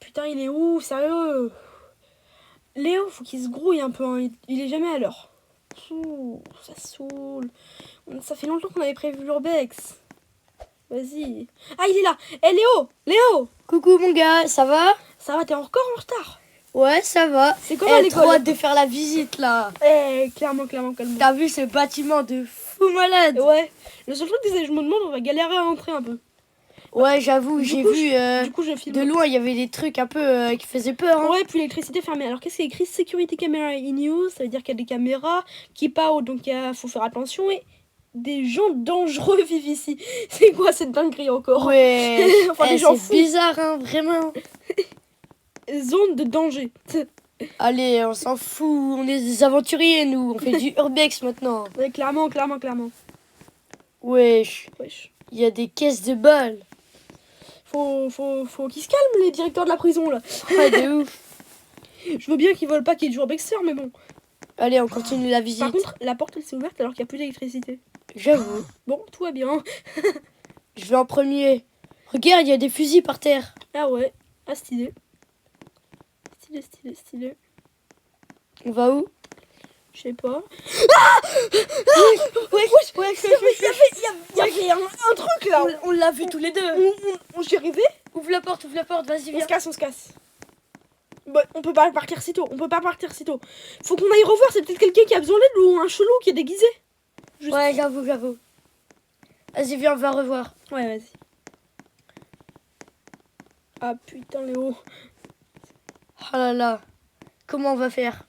putain, il est où? Sérieux? Léo, faut qu'il se grouille un peu, hein. Il est jamais à l'heure. Ça saoule. Ça fait longtemps qu'on avait prévu l'urbex. Vas-y. Ah, il est là. Eh, Léo! Léo! Coucou mon gars, ça va? Ça va, t'es encore en retard? Ouais, ça va. C'est comment l'école? Trop hâte de faire la visite là. Clairement. T'as vu ce bâtiment de fou malade? Ouais. Le seul truc, c'est que je me demande, on va galérer à entrer un peu. Ouais, j'avoue, j'ai vu Du coup, je filme. de loin, il y avait des trucs un peu qui faisaient peur. Hein. Ouais, puis l'électricité fermée. Alors, qu'est-ce qu'il y a écrit? Security camera in use. Ça veut dire qu'il y a des caméras qui out, donc il faut faire attention. Et des gens dangereux vivent ici. C'est quoi cette dinguerie encore? Ouais, enfin, des gens c'est fous. bizarre, hein, vraiment. Zone de danger. Allez, on s'en fout, on est des aventuriers, nous. On fait du urbex maintenant. Ouais, clairement. Wesh, il y a des caisses de balles. Faut qu'ils se calment, les directeurs de la prison, là. Ouais, de ouf. Je veux bien qu'ils veulent pas qu'il y ait du urbexeur, mais bon. Allez, on continue la visite. Par contre, la porte, elle s'est ouverte alors qu'il n'y a plus d'électricité. J'avoue. Bon, tout va bien. Je vais en premier. Regarde, il y a des fusils par terre. Ah ouais. Ah, stylé. Stylé. On va où? Je sais pas. Ouais, Il y avait un truc là. on l'a vu tous les deux. On s'y arrivait. Ouvre la porte, vas-y, viens. On se casse. Bah, on peut pas partir si tôt. Faut qu'on aille revoir. C'est peut-être quelqu'un qui a besoin d'aide ou un chelou qui est déguisé. Juste. Ouais, j'avoue. Vas-y, viens, on va revoir. Ouais, vas-y. Ah putain, Léo. Oh là là. Comment on va faire?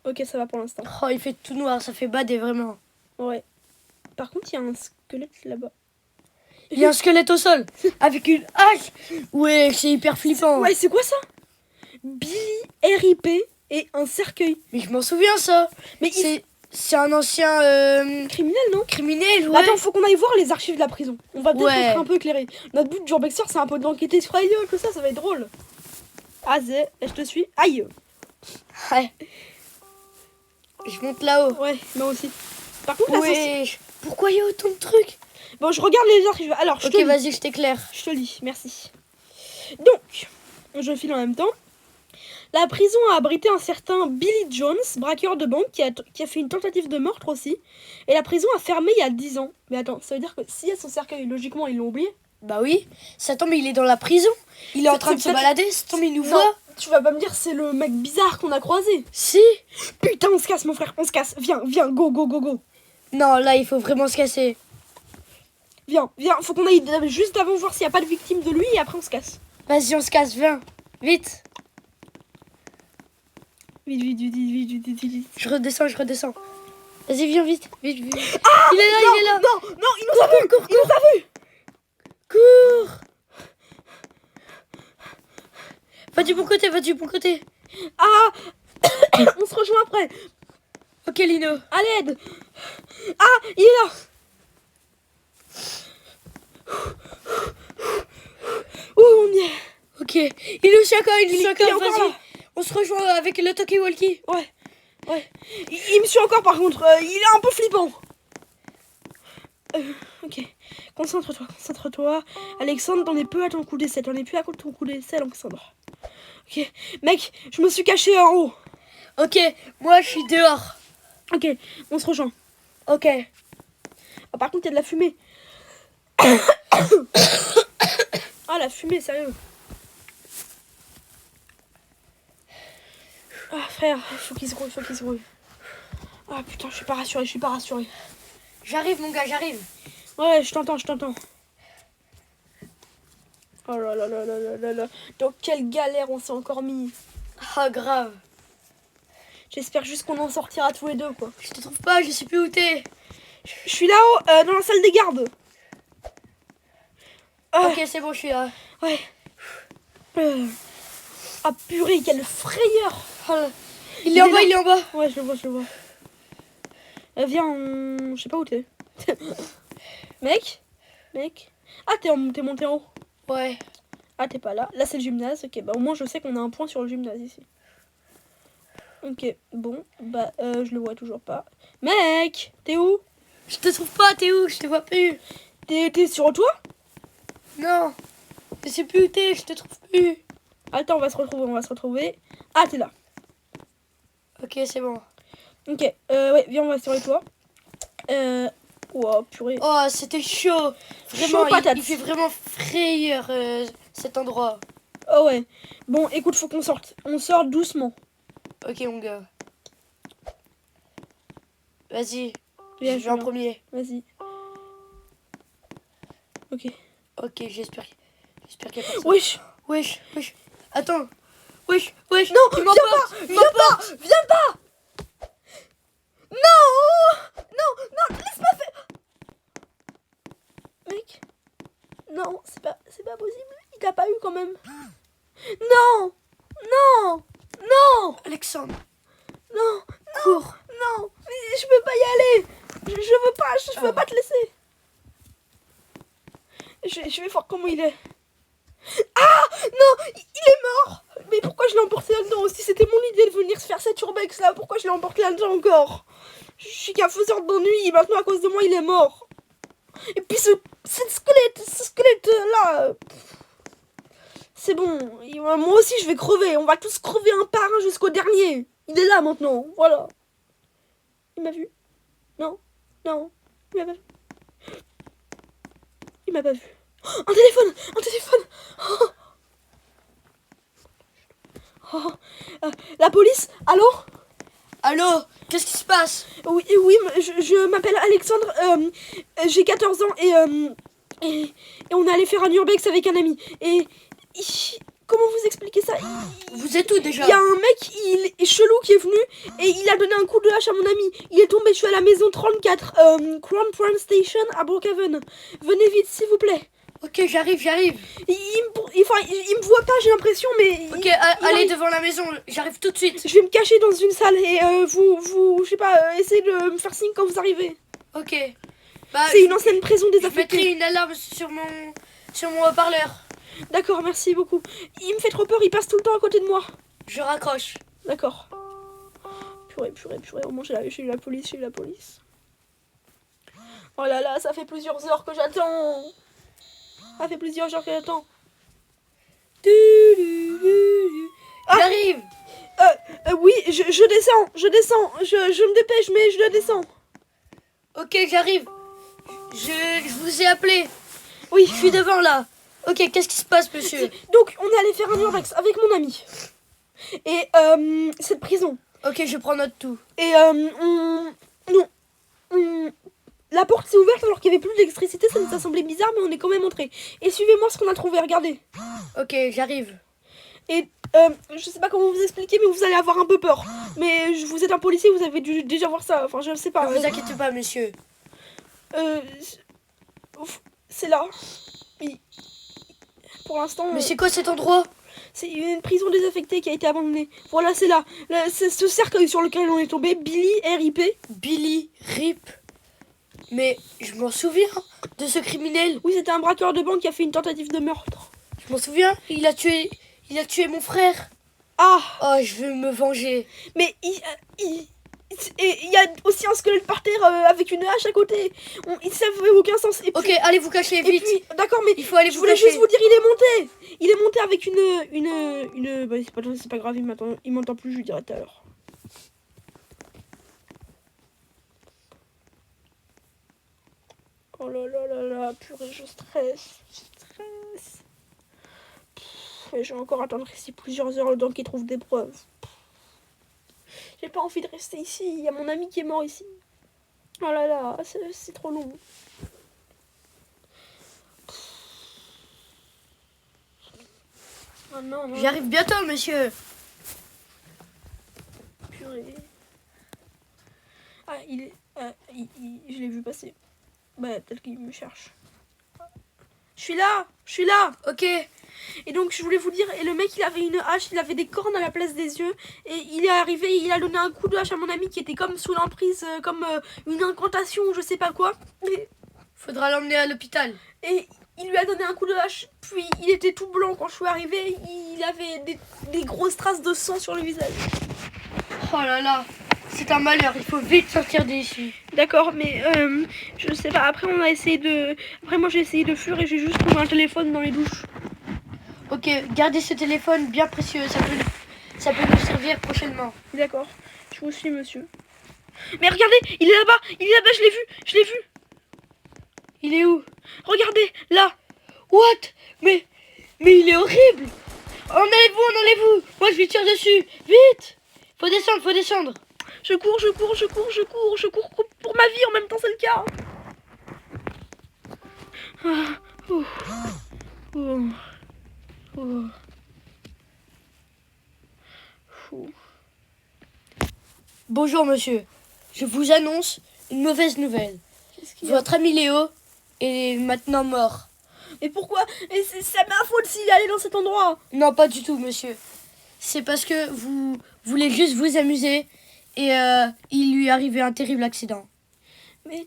Ok, ça va pour l'instant. Oh, il fait tout noir, ça fait bader vraiment. Ouais. Par contre, il y a un squelette là-bas. Il y a un squelette au sol avec une hache. Ouais, c'est hyper flippant. Ouais, c'est quoi ça? Billy, RIP et un cercueil. Mais je m'en souviens ça. Mais c'est un ancien criminel, non? criminel, ouais. Attends, faut qu'on aille voir les archives de la prison. On va peut-être être un peu éclairé. Notre but d'urbexeur, c'est un peu d'enquêter sur ailleurs, que ça va être drôle. Ah, je te suis. Aïe. Ouais. Je monte là-haut. Ouais, moi aussi. Par contre, ouais. Pourquoi il y a autant de trucs? Bon, je regarde les archives. Alors, ok, vas-y, je t'éclaire. Je te lis, merci. Donc, je file en même temps. La prison a abrité un certain Billy Jones, braqueur de banque, qui a fait une tentative de meurtre aussi. Et la prison a fermé il y a 10 ans. Mais attends, ça veut dire que s'il y a son cercueil, logiquement, ils l'ont oublié? Bah oui. Ça tombe, il est dans la prison. Il est en train de se balader. Ça tombe, il nous voit. Tu vas pas me dire c'est le mec bizarre qu'on a croisé? Si. Putain, on se casse, mon frère, on se casse. Viens, go. Non, là, il faut vraiment se casser. Viens, faut qu'on aille juste avant voir s'il n'y a pas de victime de lui et après on se casse. Vas-y, on se casse, viens. Vite. Vite. Je redescends. Vas-y, viens vite. Ah, il est là. Non, il nous a vu. Il nous a vu. Cours. Va du bon côté. Ah. On se rejoint après. Ok, Lino. À l'aide. Ah, il est là. Ouh, on y est. Ok, il nous suit encore, vas-y. On se rejoint avec le talkie-walkie. Ouais. Il me suit encore par contre, il est un peu flippant. Ok, concentre-toi. Alexandre, t'en es peu à ton coup d'essai, Alexandre. Ok, mec, je me suis caché en haut. Ok, moi je suis dehors. Ok, on se rejoint. Ok. Ah, par contre, il y a de la fumée. Ah, la fumée, sérieux. Ah, frère, faut qu'il se grouille. Ah, putain, je suis pas rassuré. J'arrive, mon gars, j'arrive. Ouais, je t'entends. Oh là. Dans quelle galère on s'est encore mis. Ah, grave. J'espère juste qu'on en sortira tous les deux, quoi. Je te trouve pas, je sais plus où t'es. Je suis là-haut, dans la salle des gardes. Ok, c'est bon, je suis là. Ouais. Ah purée, quelle frayeur. Oh, il est en bas. Ouais, je le vois. Viens, je sais pas où t'es. Mec. Ah, t'es monté en haut. Ouais. Ah, t'es pas là. Là, c'est le gymnase. Ok, bah au moins, je sais qu'on a un point sur le gymnase ici. Ok, bon. Bah, je le vois toujours pas. Mec, t'es où? Je te trouve pas, t'es où? Je te vois plus. T'es sur toi? Non. Je sais plus où t'es, je te trouve plus. Attends, on va se retrouver. Ah, t'es là. Ok, c'est bon. Ok, ouais, viens, on va sur les toits. Oh, purée. Oh, c'était chaud. Vraiment, Chaud patate. il fait vraiment frayeur cet endroit. Oh ouais. Bon, écoute, faut qu'on sorte. On sort doucement. Ok, mon gars. Vas-y, Viens, je vais en viens. premier. Vas-y. Ok. Ok, j'espère qu'il y a personne. Wesh. Wesh. Attends. Wesh. Non, Il viens m'emporte. pas. Viens pas. Non, laisse-moi faire. Mec. Non, c'est pas possible. Il t'a pas eu quand même. Non. Alexandre, Non. cours. Non. Mais je peux pas y aller. Je veux pas te laisser. Je vais voir comment il est. Ah non, il est mort. Mais pourquoi je l'ai emporté là-dedans aussi? C'était mon idée de venir se faire cette urbex là. Pourquoi je l'ai emporté là-dedans encore? Je suis qu'un faiseur d'ennui. Maintenant, à cause de moi, il est mort. Et puis ce squelette là. C'est bon. Moi aussi, je vais crever. On va tous crever un par un jusqu'au dernier. Il est là maintenant. Voilà. Il m'a vu. Non. Il m'a pas vu. Il m'a pas vu. Oh, un téléphone. La police. Allô? Allô, qu'est-ce qui se passe? Oui, je m'appelle Alexandre, j'ai 14 ans et on est allé faire un urbex avec un ami. Comment vous expliquer ça? Vous êtes où déjà? Il y a un mec chelou qui est venu et il a donné un coup de hache à mon ami. Il est tombé, je suis à la maison 34, Crown Prime Station à Brookhaven. Venez vite, s'il vous plaît. Ok, j'arrive. Il me voit pas, j'ai l'impression, mais... Ok, allez devant la maison, j'arrive tout de suite. Je vais me cacher dans une salle et je sais pas, essayez de me faire signe quand vous arrivez. Ok. Bah, C'est une ancienne prison je mettrai désaffectée. une alarme sur mon haut-parleur. D'accord, merci beaucoup. Il me fait trop peur, il passe tout le temps à côté de moi. Je raccroche. D'accord. Purée. Au moins j'ai eu la police, Oh là là, ça fait plusieurs heures que j'attends. Ah! J'arrive. Oui, je descends. Je me dépêche, mais je descends. Ok, j'arrive. Je vous ai appelé. Oui, Je suis devant là. Ok, qu'est-ce qui se passe, monsieur? Donc, on est allé faire un urbex avec mon ami. Et cette prison. Ok, je prends note tout. Et la porte s'est ouverte alors qu'il n'y avait plus d'électricité, ça nous a semblé bizarre, mais on est quand même entré. Et suivez-moi ce qu'on a trouvé, regardez. Ok, j'arrive. Et je sais pas comment vous expliquer, mais vous allez avoir un peu peur. Mais vous êtes un policier, vous avez dû déjà voir ça. Enfin, je sais pas. Ne vous inquiétez pas, monsieur. C'est là. Pour l'instant... Mais c'est quoi cet endroit? C'est une prison désaffectée qui a été abandonnée. Voilà, c'est là. C'est ce cercueil sur lequel on est tombé. Billy, R.I.P. Billy, RIP. Mais je m'en souviens de ce criminel. Oui, c'était un braqueur de banque qui a fait une tentative de meurtre. Je m'en souviens. Il a tué mon frère. Ah! Oh, je veux me venger. Mais il y a aussi un squelette par terre avec une hache à côté. Ça fait aucun sens. Et puis, Ok, allez vous cacher et vite. puis, d'accord, mais Il faut aller je vous voulais cacher. juste vous dire, il est monté. Il est monté avec une... Bah, c'est pas grave, il m'entend plus, je lui dirai tout à l'heure. Oh là, purée, je stresse. Et je vais encore attendre ici plusieurs heures le temps qu'il trouve des preuves. J'ai pas envie de rester ici, il y a mon ami qui est mort ici. Oh là là, c'est trop long. Oh non. J'arrive bientôt, monsieur. Purée. Ah, je l'ai vu passer. Bah, peut-être qu'il me cherche. Je suis là. Ok. Et donc, je voulais vous dire, et le mec, il avait une hache, il avait des cornes à la place des yeux. Et il est arrivé, il a donné un coup de hache à mon ami qui était comme sous l'emprise, comme une incantation, je sais pas quoi. Faudra l'emmener à l'hôpital. Et il lui a donné un coup de hache, puis il était tout blanc quand je suis arrivée. Il avait des grosses traces de sang sur le visage. Oh là là. C'est un malheur, il faut vite sortir d'ici. D'accord, mais je sais pas. Après, moi, j'ai essayé de fuir et j'ai juste trouvé un téléphone dans les douches. Ok, gardez ce téléphone bien précieux, ça peut nous servir prochainement. D'accord, je vous suis, monsieur. Mais regardez, il est là-bas, je l'ai vu, Il est où? Regardez, là. What? Mais il est horrible! Enlève-vous! Moi je lui tire dessus! Vite! Faut descendre! Je cours pour ma vie, en même temps c'est le cas. Ah, oh, oh, oh. Fou. Bonjour monsieur, je vous annonce une mauvaise nouvelle. Qu'est-ce qu'il y a? Votre ami Léo est maintenant mort. Et pourquoi? Et c'est ma faute s'il est allé dans cet endroit. Non, pas du tout monsieur. C'est parce que vous voulez juste vous amuser et il lui est arrivé un terrible accident. Mais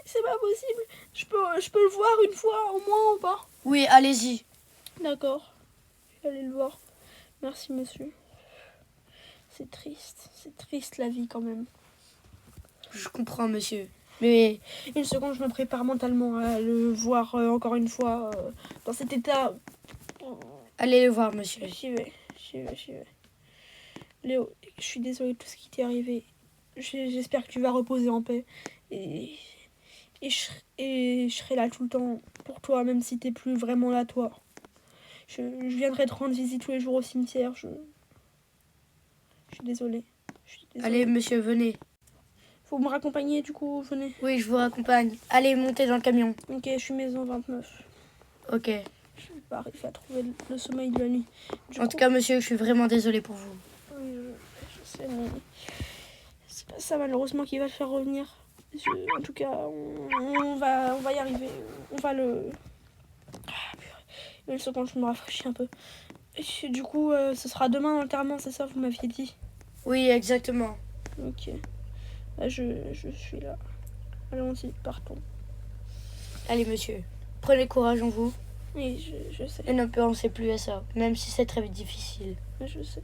c'est pas possible. Je peux le voir une fois au moins ou pas? Oui, allez-y. D'accord. Je vais aller le voir. Merci monsieur. C'est triste la vie quand même. Je comprends monsieur. Mais Une seconde, je me prépare mentalement à le voir encore une fois dans cet état. allez le voir monsieur. J'y vais. Léo, je suis désolée de tout ce qui t'est arrivé. J'espère que tu vas reposer en paix. Et je serai là tout le temps pour toi, même si t'es plus vraiment là, toi. Je viendrai te rendre visite tous les jours au cimetière. Je suis désolée. Allez monsieur, venez. Faut me raccompagner du coup, venez. Oui, je vous raccompagne. Allez, montez dans le camion. Ok, je suis maison 29. Ok. Je vais pas arriver à trouver le sommeil de la nuit. En tout cas, monsieur, je suis vraiment désolée pour vous. Oui, je sais, mais c'est pas ça malheureusement qui va le faire revenir. En tout cas, on va y arriver. On va le... Ah, purée. Une seconde, je me rafraîchis un peu. Et du coup, ce sera demain l'enterrement, c'est ça, vous m'aviez dit? Oui, exactement. Ok. Là, je suis là. Allons-y, partons. Allez, monsieur, prenez courage en vous Oui, je sais. et ne pensez plus à ça, même si c'est très difficile. Je sais.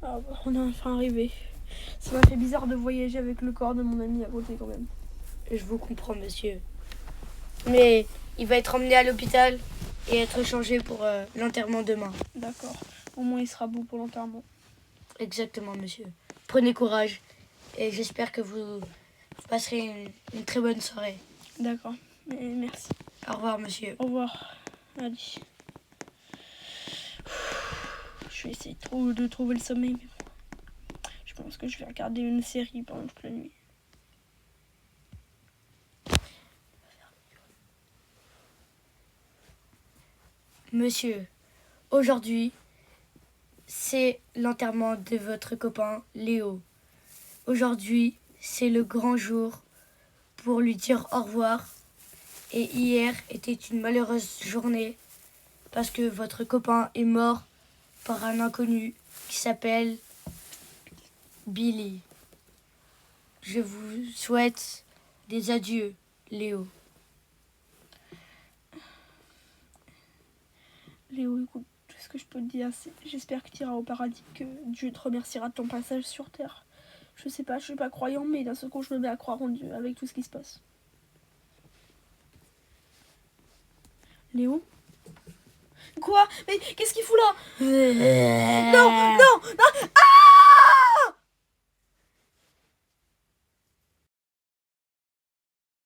Ah, bah, on est enfin arrivé. Ça m'a fait bizarre de voyager avec le corps de mon ami à côté quand même. Je vous comprends, monsieur. Mais il va être emmené à l'hôpital et être changé pour l'enterrement demain. D'accord. Au moins il sera beau pour l'enterrement. Exactement, monsieur. Prenez courage et j'espère que vous passerez une très bonne soirée. D'accord. Merci. Au revoir, monsieur. Au revoir. Allez. Je vais essayer de trouver le sommeil. Mais bon. Je pense que je vais regarder une série pendant toute la nuit. Monsieur, aujourd'hui, c'est l'enterrement de votre copain Léo. Aujourd'hui, c'est le grand jour pour lui dire au revoir. Et hier était une malheureuse journée parce que votre copain est mort par un inconnu qui s'appelle Billy. Je vous souhaite des adieux, Léo. Léo, écoute, tout ce que je peux te dire, c'est j'espère que tu iras au paradis, que Dieu te remerciera de ton passage sur terre. Je sais pas, je suis pas croyant, mais d'un seul coup, je me mets à croire en Dieu avec tout ce qui se passe. Léo? Quoi? Mais qu'est-ce qu'il fout là? Non, non, non! Ah!